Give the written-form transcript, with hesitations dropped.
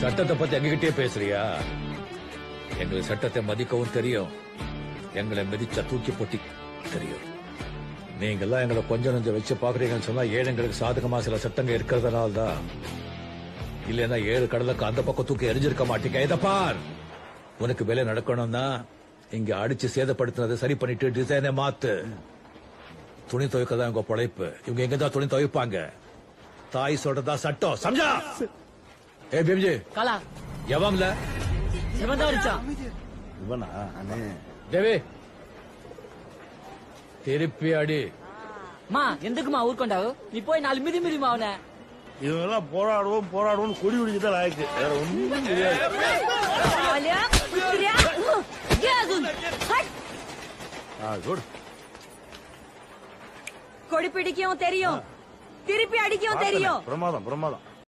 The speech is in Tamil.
சட்டத்தை பத்தி எங்ககிட்டயே பேசுறியா? எங்களுக்கு சட்டத்தை மதிக்கவும் தெரியும், எங்களை மிதிச்சா தூக்கி போட்டி தெரியும். நீங்கெல்லாம் எங்களை கொஞ்சம் நஞ்சம் வச்சு பாக்குறீங்கன்னு சொன்னா ஏழைங்களுக்கு சாதகமா சில சட்டங்க இருக்கிறதுனால தான். இல்லன்னா 7 கடலுக்கு அந்த பக்கம் தூக்கி எரிஞ்சிருக்க மாட்டீங்க. இதை பார், உனக்கு வேலை நடக்கணும்னா இங்க அடிச்சு சேதப்படுத்தினதை சரி பண்ணிட்டு டிசைனை மாத்து. துணி துவைக்கதான் உங்க பொழைப்பு. இவங்க எங்கதான் துணி துவைப்பாங்க? தாய் சொல்றதா சட்டம், சம்ஜா? ஏ பீம்ஜி காலா எவன்ல இவன்தான் அடிச்சா. இவனா அண்ணே? தேவி திருப்பி அடி. மா எந்துக்குமா ஊர்கொண்டாவு? நீ போய் 4 மிதி மிதிமா அவனை. இவங்க எல்லாம் போராடுவோம் போராடுவோம் கொடி பிடிக்கதான் ஆயிடுச்சு. வேற ஒண்ணும் தெரியாது. கொடி பிடிக்கவும் தெரியும், திருப்பி அடிக்கவும் தெரியும். பிரமாதம் பிரமாதம்.